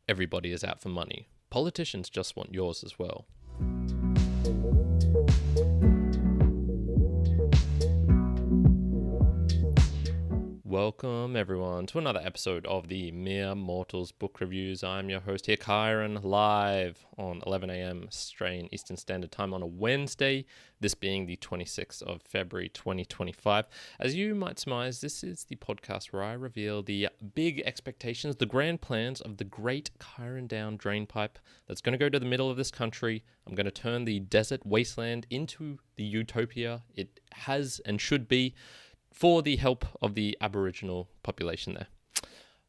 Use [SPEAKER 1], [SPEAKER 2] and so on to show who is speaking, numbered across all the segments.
[SPEAKER 1] everybody is out for money. Politicians just want yours as well. Welcome everyone to another episode of the Mere Mortals Book Reviews. I'm your host here, Kyron, live on 11 a.m. Australian Eastern Standard Time on a Wednesday, this being the 26th of February 2025. As you might surmise, this is the podcast where I reveal the big expectations, the grand plans of the great Kyron Down drainpipe that's going to go to the middle of this country. I'm going to turn the desert wasteland into the utopia it has and should be, for the help of the Aboriginal population there.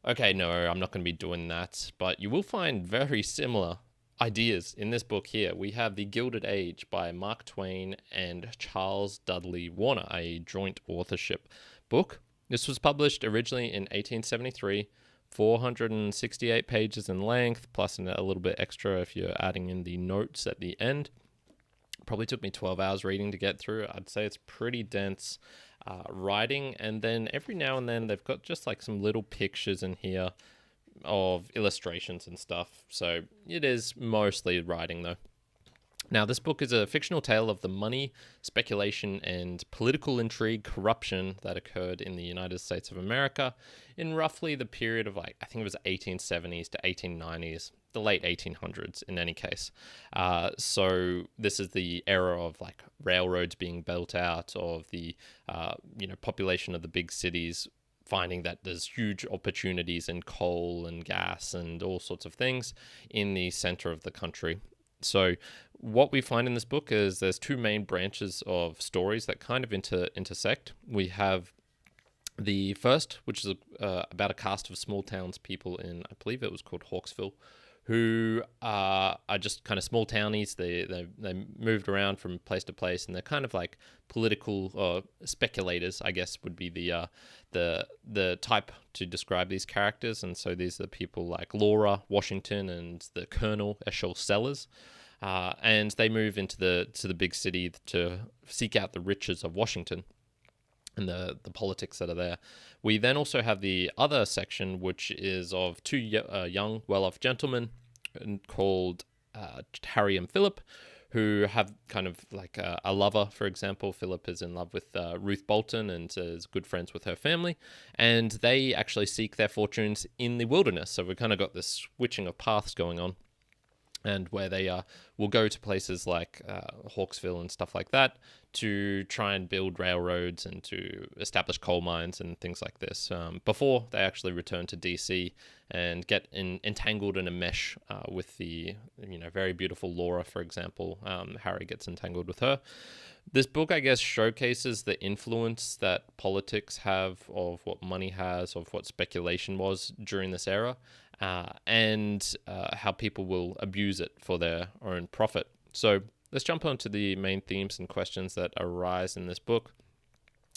[SPEAKER 1] Okay, no, I'm not going to be doing that, but you will find very similar ideas in this book here. We have The Gilded Age by Mark Twain and Charles Dudley Warner, a joint authorship book. This was published originally in 1873, 468 pages in length, plus a little bit extra if you're adding in the notes at the end. Probably took me 12 hours reading to get through. I'd say it's pretty dense writing, and then every now and then they've got just like some little pictures in here of illustrations and stuff. So it is mostly writing though. Now, this book is a fictional tale of the money, speculation, and political intrigue corruption that occurred in the United States of America in roughly the period of I think it was 1870s to 1890s, the late 1800s in any case. So this is the era of railroads being built out, of the population of the big cities finding that there's huge opportunities in coal and gas and all sorts of things in the center of the country. So what we find in this book is there's two main branches of stories that kind of intersect. We have the first, which is about a cast of small townspeople in, I believe it was called Hawksville, who are just kind of small townies. They moved around from place to place, and they're kind of like political speculators, I guess would be the type to describe these characters. And so these are people like Laura Washington and the Colonel Eschol Sellers. And they move into the big city to seek out the riches of Washington and the politics that are there. We then also have the other section, which is of two young, well-off gentlemen called Harry and Philip, who have kind of like a lover, for example. Philip is in love with Ruth Bolton and is good friends with her family, and they actually seek their fortunes in the wilderness. So we've kind of got this switching of paths going on, and where they will go to places like Hawksville and stuff like that to try and build railroads and to establish coal mines and things like this, before they actually return to DC and get entangled in a mesh with the very beautiful Laura, for example. Harry gets entangled with her. This book, I guess, showcases the influence that politics have, of what money has, of what speculation was during this era, and how people will abuse it for their own profit. So let's jump on to the main themes and questions that arise in this book.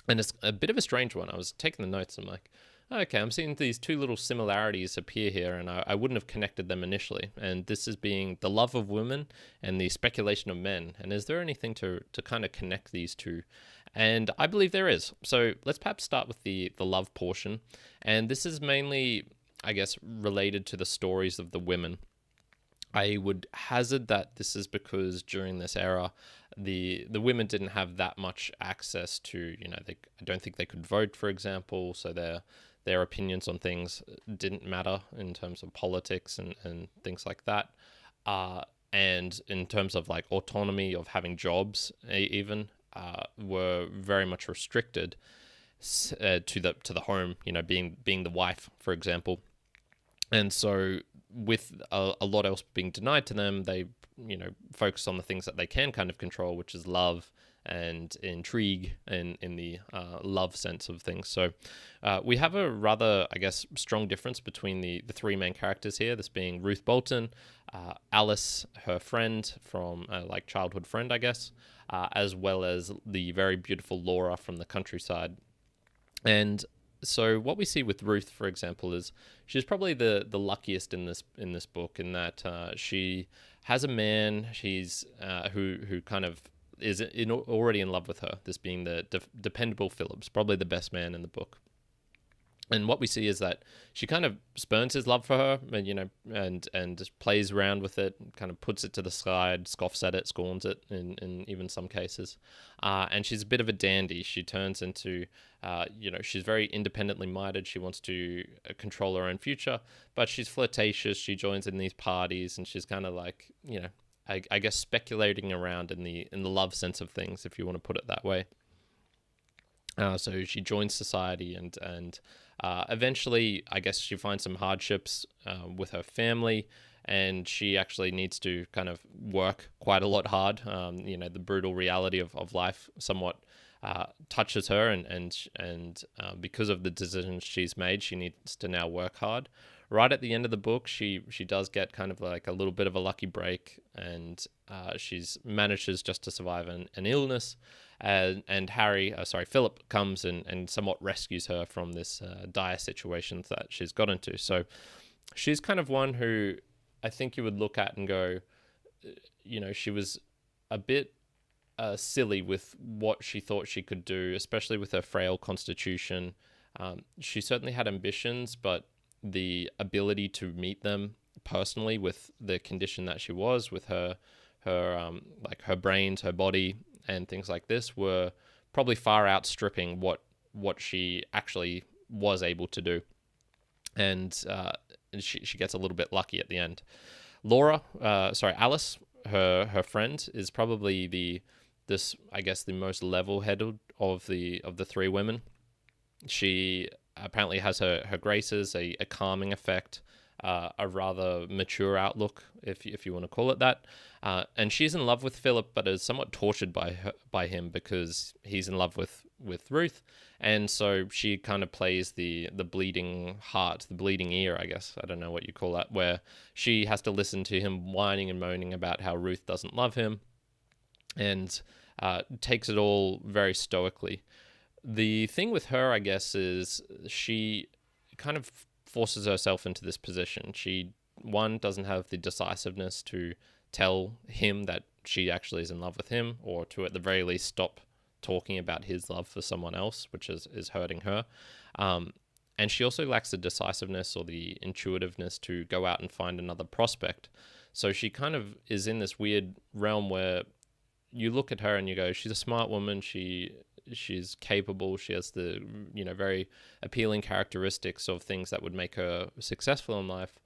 [SPEAKER 1] And it's a bit of a strange one. I was taking the notes. I'm like, okay, I'm seeing these two little similarities appear here, and I wouldn't have connected them initially. And this is being the love of women and the speculation of men. And is there anything to kind of connect these two? And I believe there is. So let's perhaps start with the love portion. And this is mainly, I guess, related to the stories of the women. I would hazard that this is because during this era, the women didn't have that much access to, I don't think they could vote, for example, so their opinions on things didn't matter in terms of politics and things like that. And in terms of like autonomy of having jobs, even were very much restricted to the home, being the wife, for example. And so with a lot else being denied to them, they, focus on the things that they can kind of control, which is love and intrigue in the love sense of things. So we have a rather, I guess, strong difference between the three main characters here, this being Ruth Bolton, Alice, her friend from, childhood friend, I guess, as well as the very beautiful Laura from the countryside. And so what we see with Ruth, for example, is she's probably the luckiest in this book, in that she has a man who kind of is already in love with her, this being the dependable Phillips, probably the best man in the book. And what we see is that she kind of spurns his love for her, and just plays around with it, kind of puts it to the side, scoffs at it, scorns it in even some cases. And she's a bit of a dandy. She turns into, she's very independently minded. She wants to control her own future, but she's flirtatious. She joins in these parties, and she's kind of like, I guess speculating around in the love sense of things, if you want to put it that way. So she joins society, and eventually, I guess she finds some hardships with her family, and she actually needs to kind of work quite a lot hard. The brutal reality of life somewhat touches her, and because of the decisions she's made, she needs to now work hard. Right at the end of the book, she does get kind of like a little bit of a lucky break, and she's manages just to survive an illness. And Philip comes and somewhat rescues her from this dire situation that she's got into. So she's kind of one who I think you would look at and go, she was a bit silly with what she thought she could do, especially with her frail constitution. She certainly had ambitions, but the ability to meet them personally with the condition that she was, with her brains, her body, and things like this were probably far outstripping what she actually was able to do. And she gets a little bit lucky at the end. Alice, her friend, is probably the most level-headed of the three women. She apparently has her graces, a calming effect, a rather mature outlook, if you want to call it that. And she's in love with Philip, but is somewhat tortured by him because he's in love with Ruth. And so she kind of plays the bleeding heart, the bleeding ear, I guess. I don't know what you call that, where she has to listen to him whining and moaning about how Ruth doesn't love him, and takes it all very stoically. The thing with her, I guess, is she kind of forces herself into this position. She, one, doesn't have the decisiveness to tell him that she actually is in love with him, or to at the very least stop talking about his love for someone else, which is hurting her. And she also lacks the decisiveness or the intuitiveness to go out and find another prospect. So she kind of is in this weird realm where you look at her and you go, she's a smart woman, she's capable, she has the very appealing characteristics of things that would make her successful in life,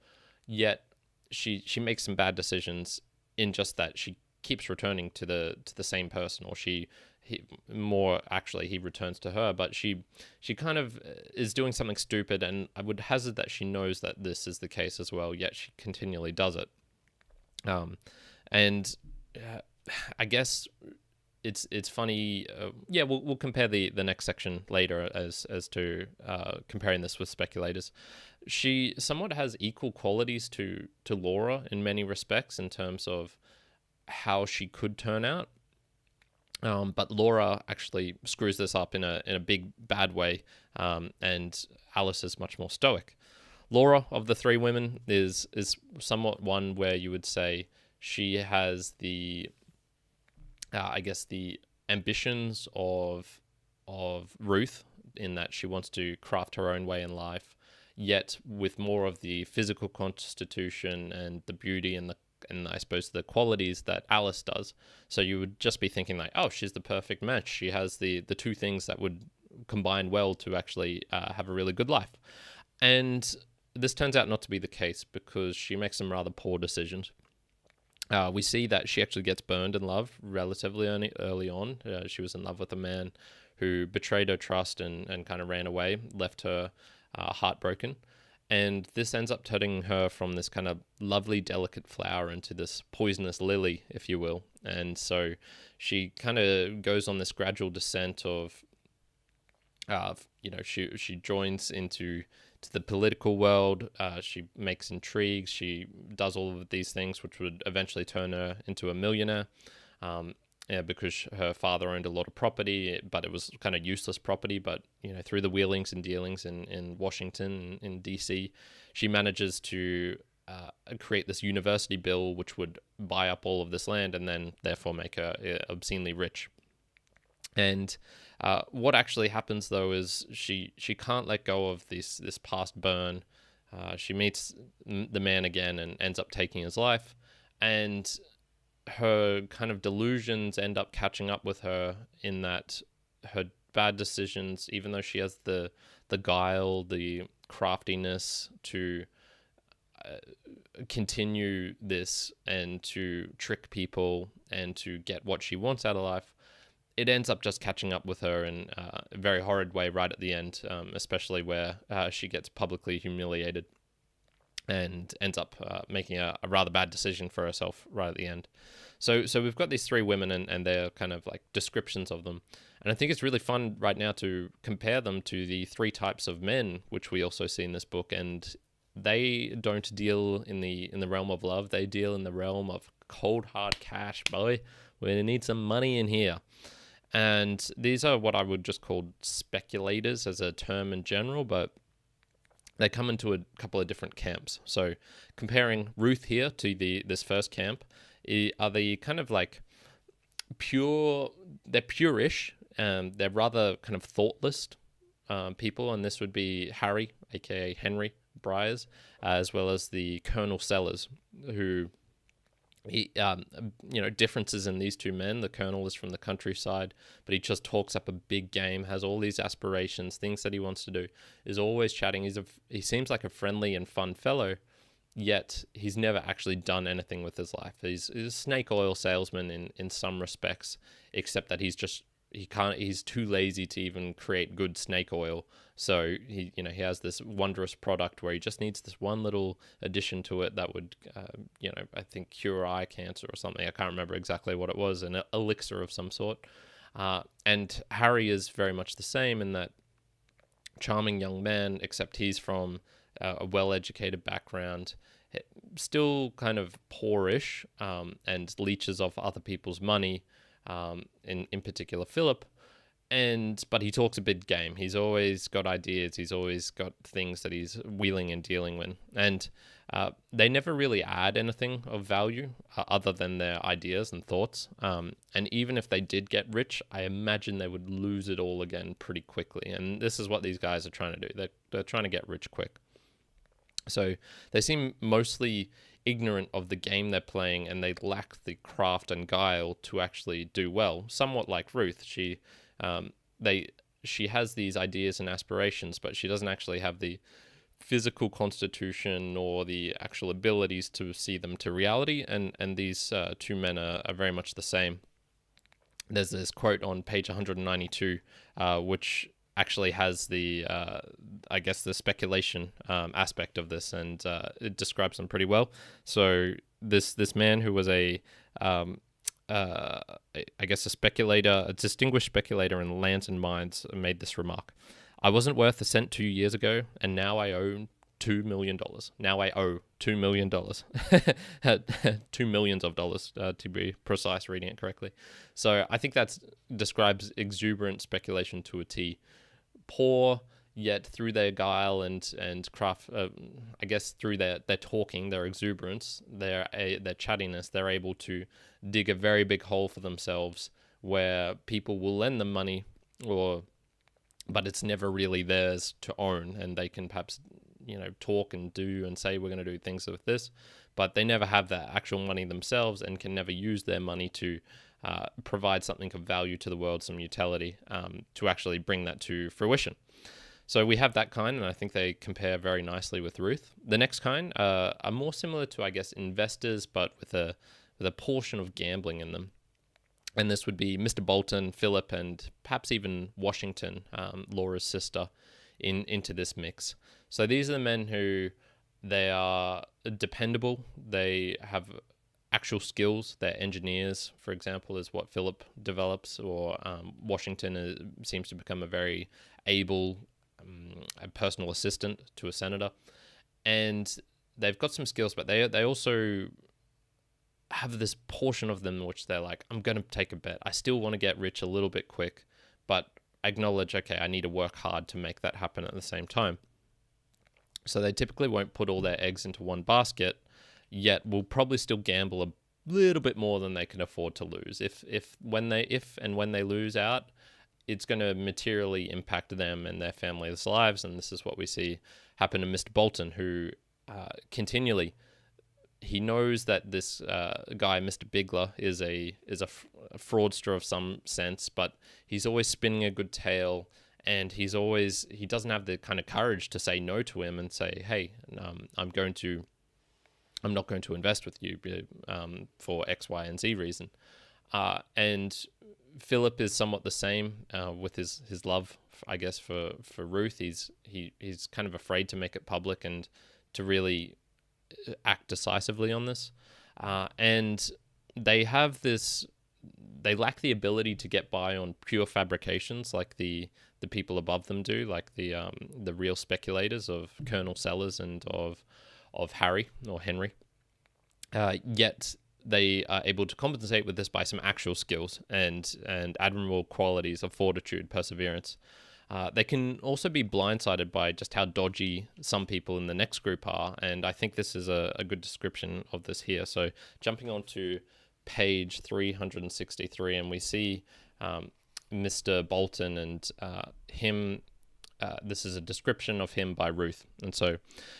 [SPEAKER 1] yet she makes some bad decisions in just that she keeps returning to the same person, or he returns to her, but she kind of is doing something stupid, and I would hazard that she knows that this is the case as well, yet she continually does it. I guess it's funny. We'll compare the next section later as to comparing this with speculators. She somewhat has equal qualities to Laura in many respects in terms of how she could turn out. But Laura actually screws this up in a big bad way, and Alice is much more stoic. Laura, of the three women, is somewhat one where you would say she has the ambitions of Ruth, in that she wants to craft her own way in life, yet with more of the physical constitution and the beauty and I suppose the qualities that Alice does. So you would just be thinking like, oh, she's the perfect match. She has the two things that would combine well to actually have a really good life. And this turns out not to be the case, because she makes some rather poor decisions. We see that she actually gets burned in love relatively early on. She was in love with a man who betrayed her trust and kind of ran away, left her heartbroken. And this ends up turning her from this kind of lovely, delicate flower into this poisonous lily, if you will. And so she kind of goes on this gradual descent of, she joins into the political world. She makes intrigues. She does all of these things, which would eventually turn her into a millionaire. Because her father owned a lot of property, but it was kind of useless property. But through the wheelings and dealings in Washington, in DC, she manages to create this university bill, which would buy up all of this land and then therefore make her obscenely rich. And what actually happens though is she can't let go of this past burn. She meets the man again and ends up taking his life, and her kind of delusions end up catching up with her in that her bad decisions, even though she has the guile, the craftiness to continue this and to trick people and to get what she wants out of life, it ends up just catching up with her in a very horrid way right at the end, especially where she gets publicly humiliated and ends up making a rather bad decision for herself right at the end. So we've got these three women and they're kind of like descriptions of them. And I think it's really fun right now to compare them to the three types of men, which we also see in this book. And they don't deal in the realm of love. They deal in the realm of cold, hard cash, boy. We need some money in here. And these are what I would just call speculators as a term in general, but they come into a couple of different camps. So comparing Ruth here to this first camp, are the kind of like pure, they're purish, they're rather kind of thoughtless people, and this would be Harry, aka Henry Briars, as well as the Colonel Sellers, who differences in these two men. The colonel is from the countryside, but he just talks up a big game, has all these aspirations, things that he wants to do, is always chatting. He seems like a friendly and fun fellow, yet he's never actually done anything with his life. He's a snake oil salesman in some respects, except that he's too lazy to even create good snake oil. So he has this wondrous product where he just needs this one little addition to it that would, I think cure eye cancer or something. I can't remember exactly what it was, an elixir of some sort. And Harry is very much the same in that charming young man, except he's from a well-educated background, still kind of poorish, and leeches off other people's money, in particular Philip. But he talks a big game. He's always got ideas. He's always got things that he's wheeling and dealing with. And they never really add anything of value other than their ideas and thoughts. And even if they did get rich, I imagine they would lose it all again pretty quickly. And this is what these guys are trying to do. They're trying to get rich quick. So they seem mostly ignorant of the game they're playing, and they lack the craft and guile to actually do well. Somewhat like Ruth, she has these ideas and aspirations, but she doesn't actually have the physical constitution or the actual abilities to see them to reality. And these two men are very much the same. There's this quote on page 192, which actually has the speculation aspect of this, and it describes them pretty well. So this man who was a speculator, a distinguished speculator in lands and mines, made this remark: "I wasn't worth a cent 2 years ago, and now I owe $2 million. Now I owe $2 million. $2 millions of dollars, to be precise, reading it correctly." So I think that describes exuberant speculation to a T. Poor, yet through their guile and craft, through their talking, their exuberance, their chattiness, they're able to dig a very big hole for themselves where people will lend them money, but it's never really theirs to own, and they can perhaps talk and do and say we're going to do things with this, but they never have that actual money themselves and can never use their money to provide something of value to the world, some utility, to actually bring that to fruition. So we have that kind, and I think they compare very nicely with Ruth. The next kind are more similar to, I guess, investors, but with a portion of gambling in them. And this would be Mr. Bolton, Philip, and perhaps even Washington, Laura's sister, into this mix. So these are the men who, they are dependable. They have actual skills. They're engineers, for example, is what Philip develops, or Washington seems to become a very able a personal assistant to a senator. And they've got some skills, but they also have this portion of them which they're like, I'm going to take a bet. I still want to get rich a little bit quick, but acknowledge, okay, I need to work hard to make that happen at the same time. So they typically won't put all their eggs into one basket, yet will probably still gamble a little bit more than they can afford to lose. If when they lose out, it's going to materially impact them and their families' lives. And this is what we see happen to Mr. Bolton, who continually, he knows that this guy, Mr. Bigler, is a fraudster of some sense, but he's always spinning a good tale, and he doesn't have the kind of courage to say no to him and say, hey, I'm not going to invest with you for X, Y, and Z reason. And Philip is somewhat the same with his love, I guess, for Ruth. He's kind of afraid to make it public and to really act decisively on this. And they lack the ability to get by on pure fabrications like the people above them do, like the real speculators of Colonel Sellers and of Harry or Henry. Yet they are able to compensate with this by some actual skills and admirable qualities of fortitude, perseverance. They can also be blindsided by just how dodgy some people in the next group are, and I think this is a good description of this here. So jumping on to page 363, and we see Mr. Bolton and him. This is a description of him by Ruth. And so,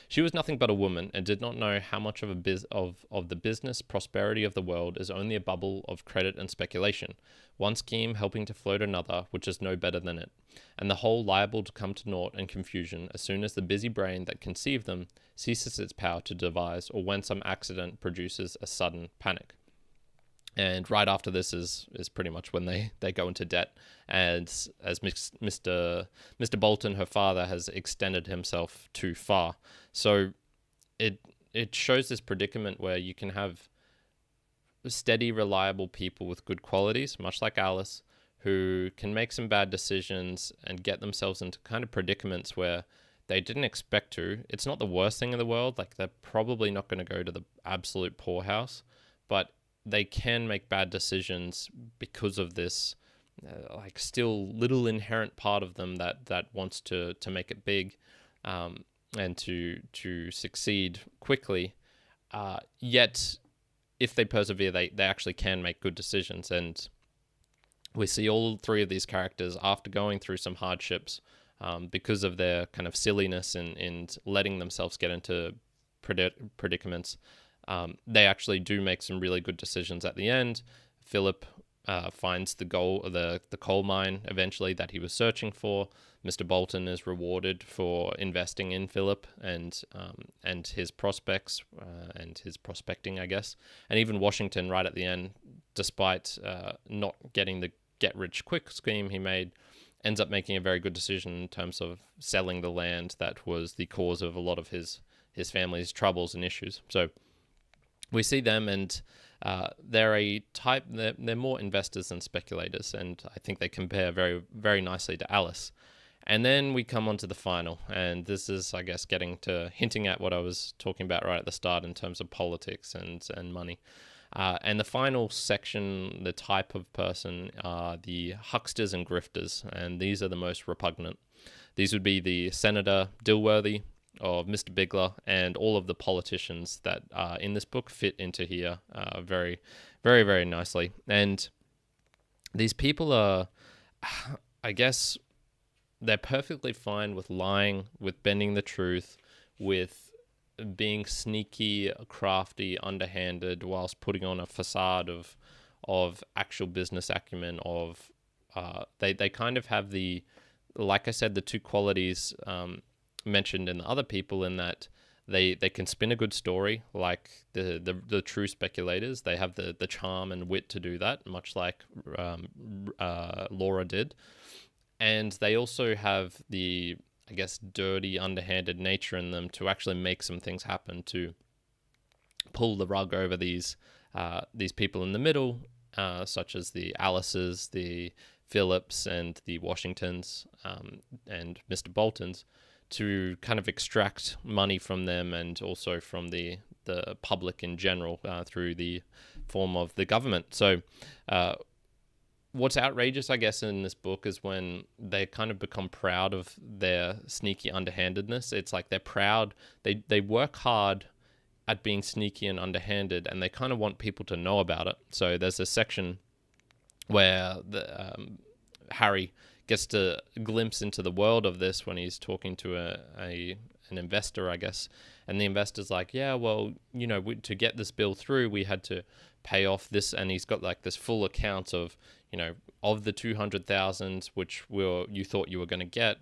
[SPEAKER 1] she was nothing but a woman and did not know how much of the business prosperity of the world is only a bubble of credit and speculation, one scheme helping to float another which is no better than it, and the whole liable to come to naught and confusion as soon as the busy brain that conceived them ceases its power to devise, or when some accident produces a sudden panic. And right after this is pretty much when they go into debt. And as Mr. Bolton, her father, has extended himself too far. So it shows this predicament where you can have steady, reliable people with good qualities, much like Alice, who can make some bad decisions and get themselves into kind of predicaments where they didn't expect to. It's not the worst thing in the world. Like, they're probably not going to go to the absolute poorhouse, but they can make bad decisions because of this, still little inherent part of them that wants to make it big, and to succeed quickly. Yet, if they persevere, they actually can make good decisions. And we see all three of these characters, after going through some hardships, because of their kind of silliness and letting themselves get into predicaments, they actually do make some really good decisions at the end. Philip finds the coal mine eventually that he was searching for. Mr. Bolton is rewarded for investing in Philip and his prospects and his prospecting, I guess. And even Washington, right at the end, despite not getting the get-rich-quick scheme he made, ends up making a very good decision in terms of selling the land that was the cause of a lot of his family's troubles and issues. So we see them, and they're a type. They're more investors than speculators, and I think they compare very, very nicely to Alice. And then we come on to the final, and this is, I guess, hinting at what I was talking about right at the start in terms of politics and money. And the final section, the type of person, are the hucksters and grifters, and these are the most repugnant. These would be the Senator Dilworthy of Mr. Bigler, and all of the politicians that are in this book fit into here very, very, very nicely. And these people are, I guess, they're perfectly fine with lying, with bending the truth, with being sneaky, crafty, underhanded, whilst putting on a facade of actual business acumen. They kind of have like I said, the two qualities mentioned in the other people, in that they can spin a good story like the true speculators. They have the charm and wit to do that, much like Laura did. And they also have the, I guess, dirty, underhanded nature in them to actually make some things happen, to pull the rug over these people in the middle, such as the Alices, the Phillips, and the Washingtons, and Mr. Boltons, to kind of extract money from them, and also from the public in general, through the form of the government. So what's outrageous, I guess, in this book is when they kind of become proud of their sneaky underhandedness. It's like they're proud, they work hard at being sneaky and underhanded, and they kind of want people to know about it. So there's a section where Harry gets to glimpse into the world of this when he's talking to an investor, I guess. And the investor's like, yeah, well, to get this bill through, we had to pay off this. And he's got like this full account of, of the 200,000, which you thought you were going to get.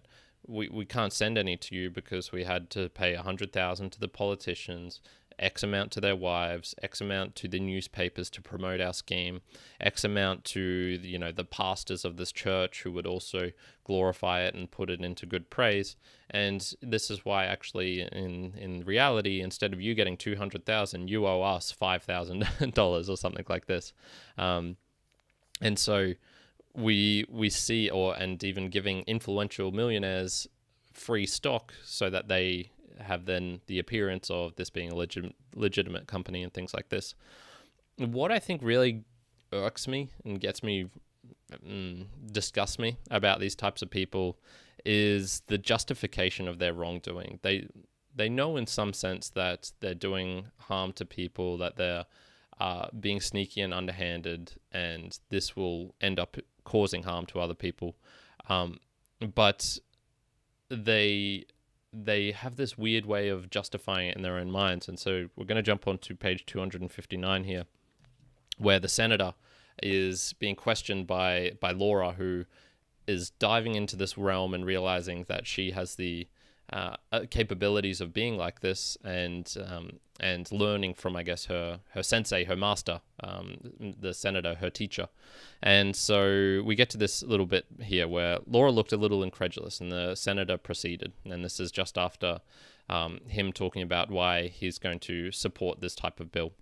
[SPEAKER 1] We can't send any to you because we had to pay 100,000 to the politicians, X amount to their wives, X amount to the newspapers to promote our scheme, X amount to the pastors of this church who would also glorify it and put it into good praise. And this is why actually in reality, instead of you getting 200,000, you owe us $5,000 or something like this. And so we see, and even giving influential millionaires free stock so that they have then the appearance of this being a legitimate company and things like this. What I think really irks me and disgusts me about these types of people is the justification of their wrongdoing. They know in some sense that they're doing harm to people, that they're being sneaky and underhanded, and this will end up causing harm to other people. But they have this weird way of justifying it in their own minds. And so we're going to jump on to page 259 here, where the senator is being questioned by Laura, who is diving into this realm and realizing that she has the capabilities of being like this, and learning from, I guess, her sensei, her master, the senator, her teacher. And so we get to this little bit here where Laura looked a little incredulous and the senator proceeded. And this is just after him talking about why he's going to support this type of bill.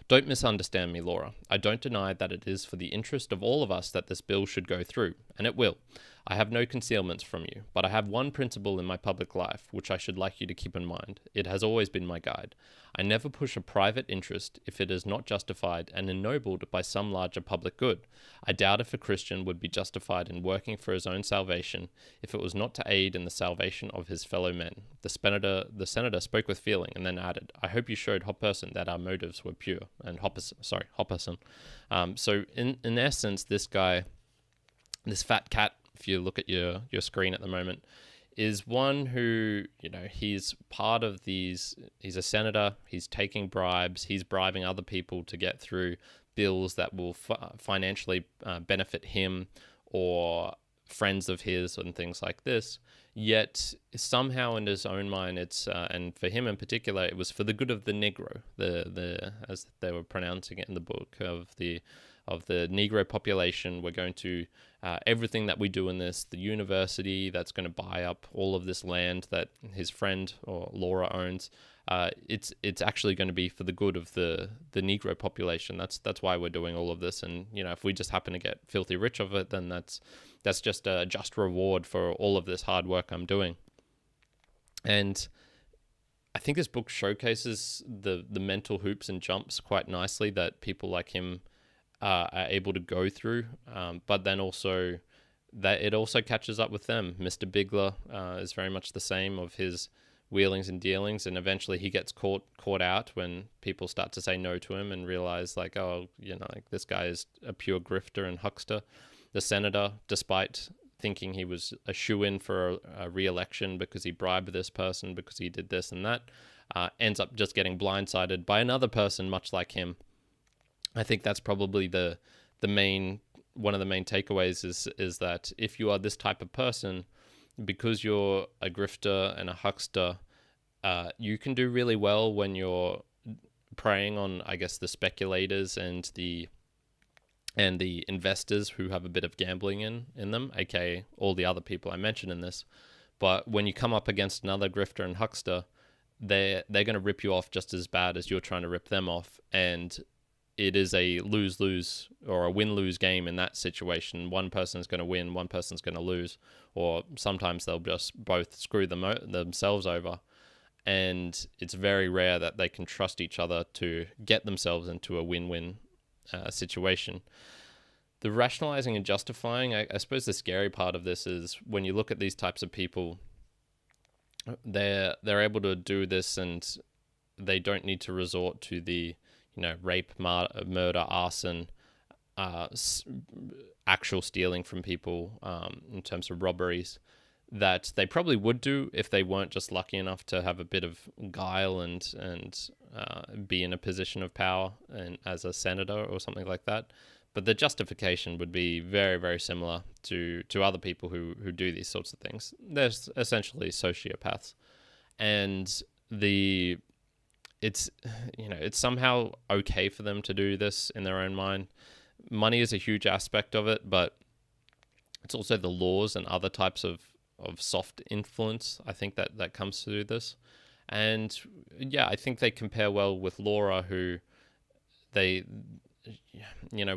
[SPEAKER 1] Don't misunderstand me, Laura. I don't deny that it is for the interest of all of us that this bill should go through, and it will. I have no concealments from you, but I have one principle in my public life which I should like you to keep in mind. It has always been my guide. I never push a private interest if it is not justified and ennobled by some larger public good. I doubt if a Christian would be justified in working for his own salvation if it was not to aid in the salvation of his fellow men. The senator spoke with feeling and then added, I hope you showed Hopperson that our motives were pure. And Hopperson. So in essence, this guy, this fat cat, if you look at your screen at the moment, is one who, he's part of these, he's a senator, he's taking bribes, he's bribing other people to get through bills that will financially benefit him or friends of his and things like this. Yet somehow in his own mind, it's and for him in particular, it was for the good of the Negro, the as they were pronouncing it in the book, of the Negro population. We're going to everything that we do in this, the university that's going to buy up all of this land that his friend or Laura owns. It's actually going to be for the good of the Negro population. That's why we're doing all of this. And if we just happen to get filthy rich of it, then that's just a just reward for all of this hard work I'm doing. And I think this book showcases the mental hoops and jumps quite nicely that people like him are able to go through, but then also that it also catches up with them. Mr. Bigler is very much the same of his wheelings and dealings, and eventually he gets caught out when people start to say no to him and realize like, oh, like this guy is a pure grifter and huckster. The senator, despite thinking he was a shoo-in for a re-election because he bribed this person, because he did this and that, ends up just getting blindsided by another person much like him. I think that's probably one of the main takeaways is that if you are this type of person, because you're a grifter and a huckster, you can do really well when you're preying on, I guess, the speculators and the investors who have a bit of gambling in them, aka all the other people I mentioned in this. But when you come up against another grifter and huckster, they're going to rip you off just as bad as you're trying to rip them off. And it is a lose-lose or a win-lose game in that situation. One person's going to win, one person's going to lose, or sometimes they'll just both screw themselves over. And it's very rare that they can trust each other to get themselves into a win-win situation. The rationalizing and justifying, I suppose the scary part of this is when you look at these types of people, they're able to do this and they don't need to resort to the rape, murder, arson, actual stealing from people in terms of robberies that they probably would do if they weren't just lucky enough to have a bit of guile and be in a position of power and as a senator or something like that. But the justification would be very, very similar to other people who do these sorts of things. They're essentially sociopaths. And it's somehow okay for them to do this in their own mind. Money is a huge aspect of it, but it's also the laws and other types of soft influence, I think, that comes through this. And yeah, I think they compare well with Laura, who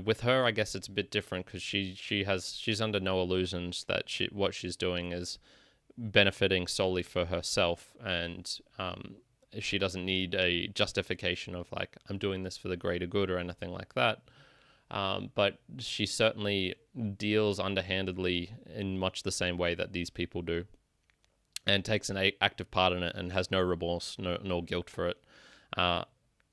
[SPEAKER 1] with her, I guess it's a bit different because she's under no illusions that what she's doing is benefiting solely for herself, and she doesn't need a justification of like, I'm doing this for the greater good or anything like that. But she certainly deals underhandedly in much the same way that these people do, and takes an active part in it and has no remorse, nor guilt for it.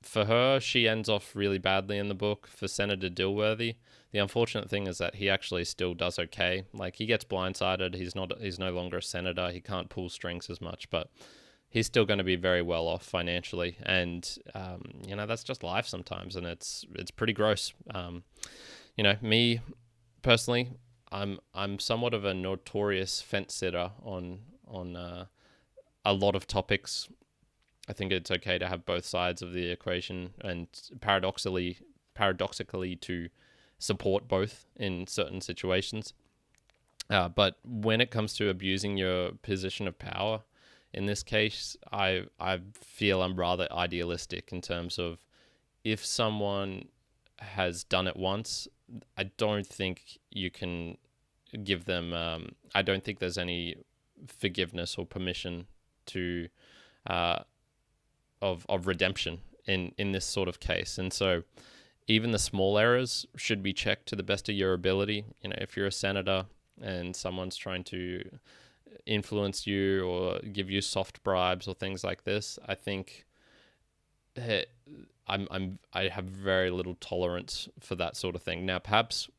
[SPEAKER 1] For her, she ends off really badly in the book. For Senator Dilworthy, the unfortunate thing is that he actually still does okay. Like, he gets blindsided. He's no longer a senator. He can't pull strings as much, but he's still going to be very well off financially. And, that's just life sometimes. And it's pretty gross. Me personally, I'm somewhat of a notorious fence sitter on a lot of topics. I think it's okay to have both sides of the equation, and paradoxically to support both in certain situations. But when it comes to abusing your position of power, in this case, I feel I'm rather idealistic in terms of, if someone has done it once, I don't think you can give them. I don't think there's any forgiveness or permission to of redemption in this sort of case. And so even the small errors should be checked to the best of your ability. If you're a senator and someone's trying to influence you or give you soft bribes or things like this, I think I have very little tolerance for that sort of thing. Now, perhaps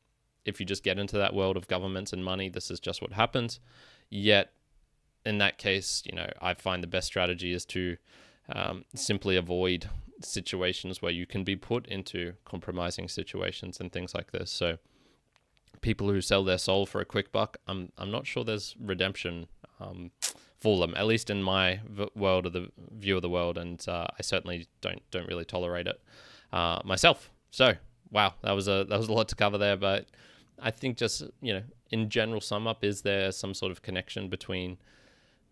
[SPEAKER 1] if you just get into that world of governments and money, this is just what happens. Yet, in that case, I find the best strategy is to simply avoid situations where you can be put into compromising situations and things like this. So people who sell their soul for a quick buck, I'm not sure there's redemption for them, at least in my world, of the view of the world, and I certainly don't really tolerate it myself. So wow, that was a lot to cover there, but I think just in general sum up, is there some sort of connection between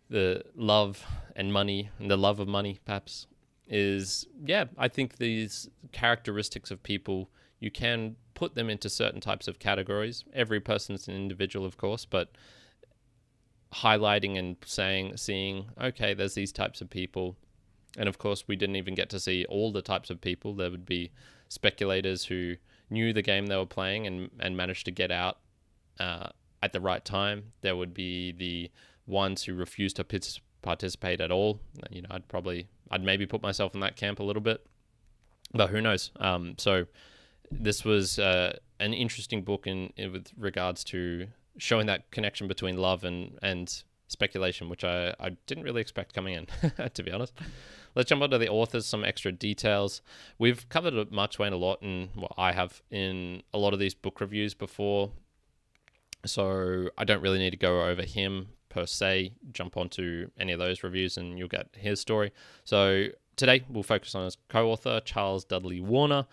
[SPEAKER 1] the love and money, and the love of money perhaps I think these characteristics of people, you can put them into certain types of categories. Every person's an individual, of course, but highlighting and seeing, okay, there's these types of people. And of course, we didn't even get to see all the types of people. There would be speculators who knew the game they were playing and managed to get out at the right time. There would be the ones who refused to participate at all. I'd maybe put myself in that camp a little bit, but who knows? So this was an interesting book with regards to showing that connection between love and speculation, which I didn't really expect coming in, to be honest. Let's jump onto the authors, some extra details. We've covered Mark Twain a lot, I have in a lot of these book reviews before, so I don't really need to go over him per se. Jump onto any of those reviews and you'll get his story. So today we'll focus on his co-author, Charles Dudley Warner,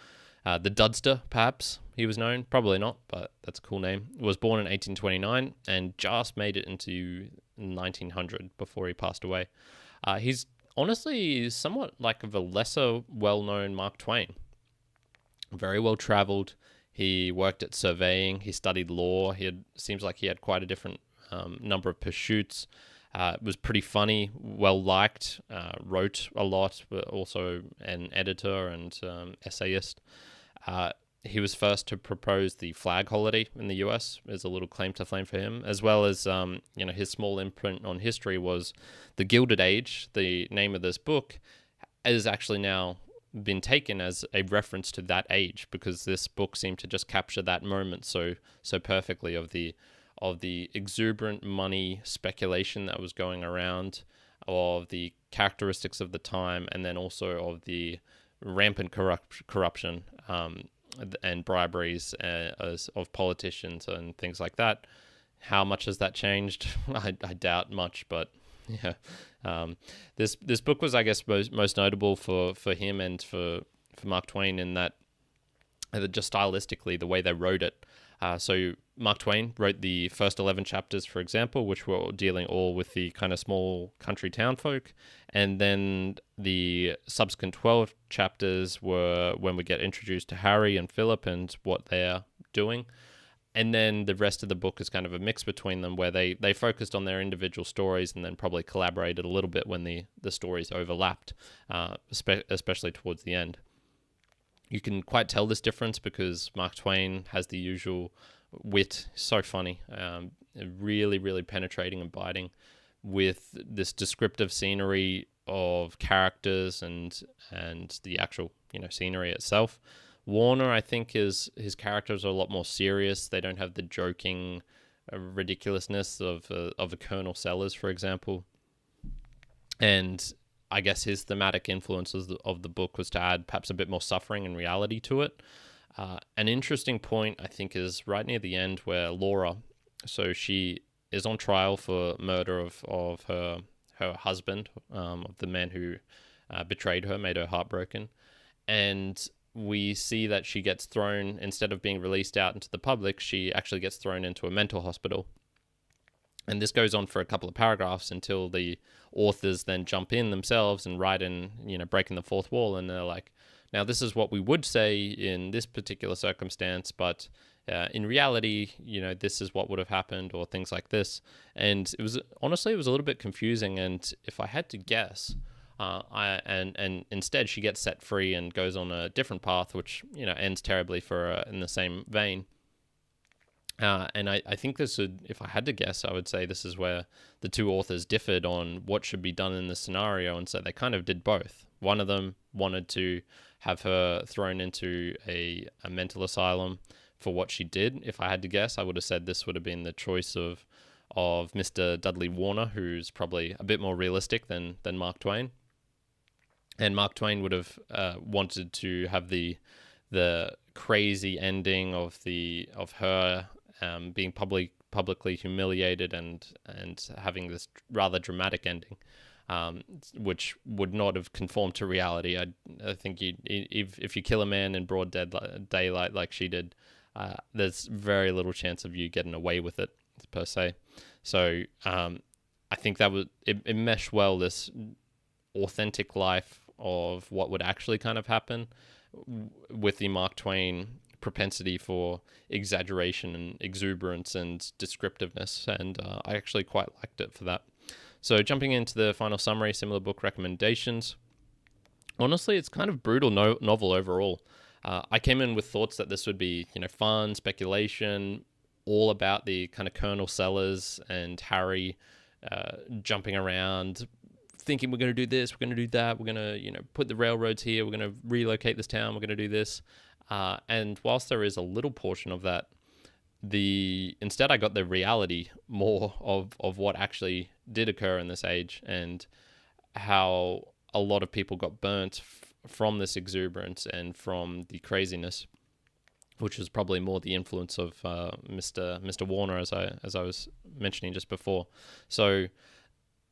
[SPEAKER 1] the Dudster, perhaps he was known. Probably not, but that's a cool name. Was born in 1829 and just made it into 1900 before he passed away. He's honestly somewhat like of a lesser well-known Mark Twain. Very well traveled. He worked at surveying. He studied law. Seems like he had quite a different number of pursuits. Was pretty funny, well liked, wrote a lot, but also an editor and essayist. He was first to propose the flag holiday in the US. There's a little claim to fame for him, as well as his small imprint on history was the Gilded Age. The name of this book is actually now been taken as a reference to that age, because this book seemed to just capture that moment so perfectly of the exuberant money speculation that was going around, of the characteristics of the time, and then also of the rampant corruption and briberies of politicians and things like that. How much has that changed? I doubt much, but yeah. This book was, I guess, most notable for him and for Mark Twain, in that just stylistically, the way they wrote it. So Mark Twain wrote the first 11 chapters, for example, which were dealing all with the kind of small country town folk. And then the subsequent 12 chapters were when we get introduced to Harry and Philip and what they're doing. And then the rest of the book is kind of a mix between them, where they focused on their individual stories and then probably collaborated a little bit when the stories overlapped, especially towards the end. You can quite tell this difference because Mark Twain has the usual wit, so funny, really, really penetrating and biting, with this descriptive scenery of characters and the actual scenery itself. Warner, I think, his characters are a lot more serious. They don't have the joking ridiculousness of a Colonel Sellers, for example. And I guess his thematic influences of the book was to add perhaps a bit more suffering and reality to it. An interesting point, I think, is right near the end where Laura, so she is on trial for murder of her husband, of the man who betrayed her, made her heartbroken. And we see that she gets thrown, instead of being released out into the public, she actually gets thrown into a mental hospital. And this goes on for a couple of paragraphs until the authors then jump in themselves and write in, breaking the fourth wall. And they're like, now this is what we would say in this particular circumstance, but in reality, this is what would have happened, or things like this. And it was a little bit confusing. And if I had to guess, and instead she gets set free and goes on a different path, which ends terribly for her in the same vein. And I think this would, if I had to guess, I would say this is where the two authors differed on what should be done in this scenario, and so they kind of did both. One of them wanted to have her thrown into a mental asylum for what she did. If I had to guess, I would have said this would have been the choice of Mr. Dudley Warner, who's probably a bit more realistic than Mark Twain. And Mark Twain would have wanted to have the crazy ending of her being publicly humiliated and having this rather dramatic ending, which would not have conformed to reality. I think if you kill a man in broad daylight like she did, there's very little chance of you getting away with it, per se. So I think that it meshed well, this authentic life of what would actually kind of happen with the Mark Twain propensity for exaggeration and exuberance and descriptiveness, and I actually quite liked it for that. So jumping into the final summary, similar book recommendations. Honestly, it's kind of brutal novel overall. I came in with thoughts that this would be, fun, speculation, all about the kind of Colonel Sellers and Harry jumping around, thinking we're going to do this, we're going to do that, we're going to, put the railroads here, we're going to relocate this town, we're going to do this. And whilst there is a little portion of that, instead I got the reality more of what actually did occur in this age, and how a lot of people got burnt from this exuberance and from the craziness, which was probably more the influence of Mr. Warner, as I was mentioning just before. So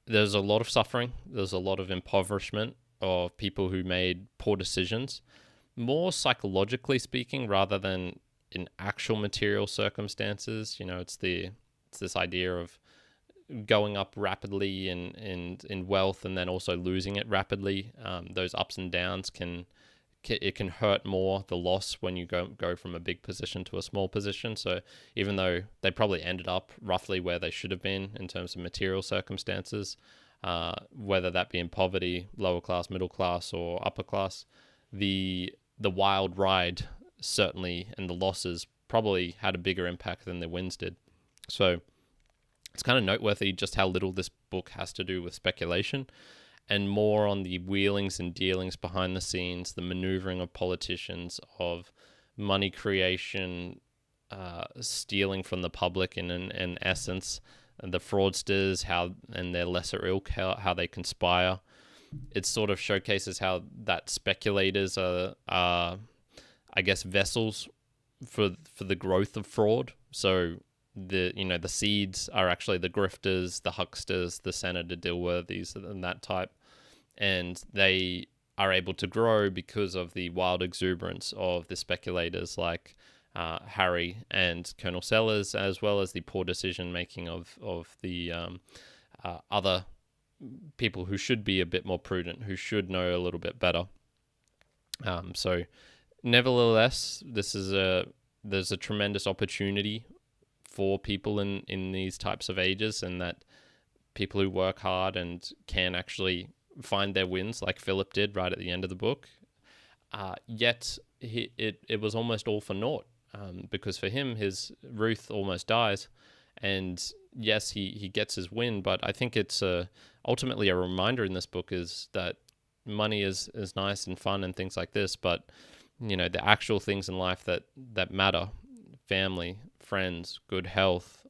[SPEAKER 1] there's a lot of suffering. There's a lot of impoverishment of people who made poor decisions, more psychologically speaking, rather than in actual material circumstances. It's this idea of going up rapidly in wealth and then also losing it rapidly. Those ups and downs can hurt more, the loss, when you go from a big position to a small position. So even though they probably ended up roughly where they should have been in terms of material circumstances, whether that be in poverty, lower class, middle class, or upper class, the wild ride certainly, and the losses probably had a bigger impact than the wins did. So it's kind of noteworthy just how little this book has to do with speculation. and more on the wheelings and dealings behind the scenes, the maneuvering of politicians, of money creation, stealing from the public in essence, and the fraudsters, how and their lesser ilk, how they conspire. It sort of showcases how that speculators are I guess, vessels for the growth of fraud. So the seeds are actually the grifters, the hucksters, the Senator Dilworthys, and that type, and they are able to grow because of the wild exuberance of the speculators like Harry and Colonel Sellers, as well as the poor decision making of the other people who should be a bit more prudent, who should know a little bit better. So nevertheless, there's a tremendous opportunity for people in these types of ages, and that people who work hard and can actually find their wins, like Philip did right at the end of the book. Yet it was almost all for naught, because for him, his Ruth almost dies, and yes, he gets his win, but I think it's ultimately a reminder in this book is that money is nice and fun and things like this, but the actual things in life that matter, family, friends, good health,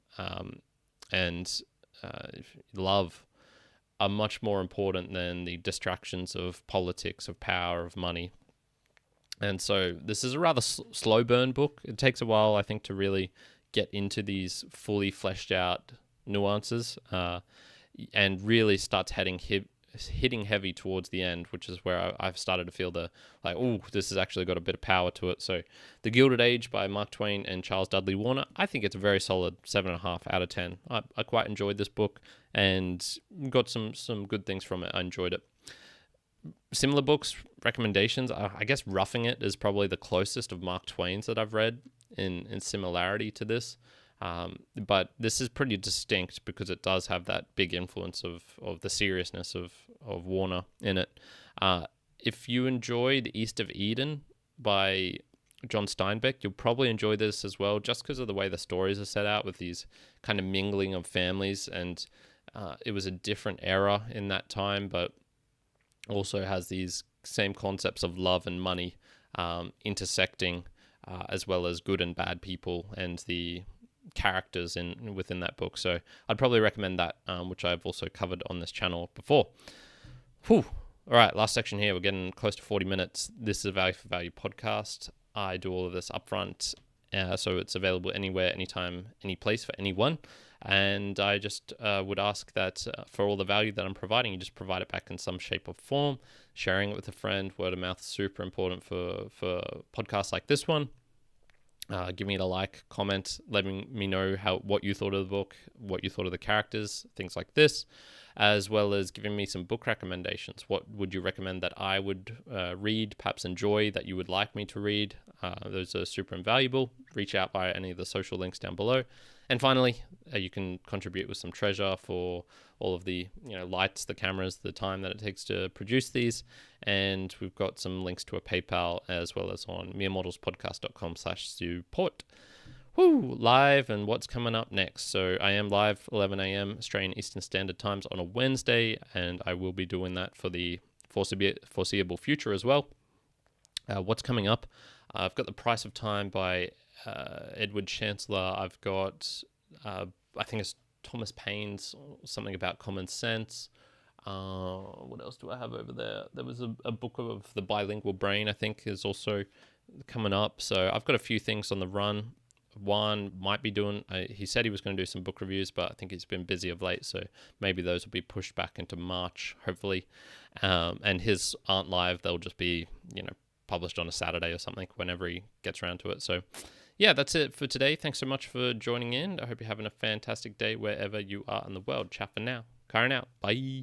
[SPEAKER 1] and love, are much more important than the distractions of politics, of power, of money. And so this is a rather slow burn book. It takes a while, I think, to really get into these fully fleshed out nuances, and really starts hitting heavy towards the end, which is where I've started to feel this has actually got a bit of power to it. So The Gilded Age by Mark Twain and Charles Dudley Warner, I think it's a very solid 7.5 out of 10. I quite enjoyed this book and got some good things from it. I enjoyed it. Similar books, recommendations, I guess Roughing It is probably the closest of Mark Twain's that I've read in similarity to this. But this is pretty distinct because it does have that big influence of the seriousness of Warner in it. If you enjoyed East of Eden by John Steinbeck, you'll probably enjoy this as well, just because of the way the stories are set out with these kind of mingling of families. And it was a different era in that time, but also has these same concepts of love and money intersecting, as well as good and bad people and the characters within that book. So I'd probably recommend that, which I've also covered on this channel before. Whew. All right, last section here. We're getting close to 40 minutes. This is a Value for Value podcast. I do all of this upfront, so it's available anywhere, anytime, any place for anyone. And I just would ask that for all the value that I'm providing, you just provide it back in some shape or form. Sharing it with a friend, word of mouth is super important for podcasts like this one. Give me a like, comment, letting me know what you thought of the book, what you thought of the characters, things like this, as well as giving me some book recommendations. What would you recommend that I would read, perhaps enjoy, that you would like me to read? Those are super invaluable. Reach out via any of the social links down below. And finally, you can contribute with some treasure for all of the lights, the cameras, the time that it takes to produce these. And we've got some links to a PayPal as well as on meremortalspodcast.com/support. Woo, live and what's coming up next. So I am live 11 a.m. Australian Eastern Standard Times on a Wednesday, and I will be doing that for the foreseeable future as well. What's coming up? I've got The Price of Time by Edward Chancellor. I've got, I think it's Thomas Paine's Something About Common Sense. What else do I have over there? There was a book of The Bilingual Brain, I think, is also coming up. So I've got a few things on the run. One might be doing, he said he was going to do some book reviews, but I think he's been busy of late, so maybe those will be pushed back into March, hopefully. And his aren't live, they'll just be, published on a Saturday or something whenever he gets around to it. So yeah, that's it for today. Thanks so much for joining in. I hope you're having a fantastic day wherever you are in the world. Ciao for now. Karen out. Bye.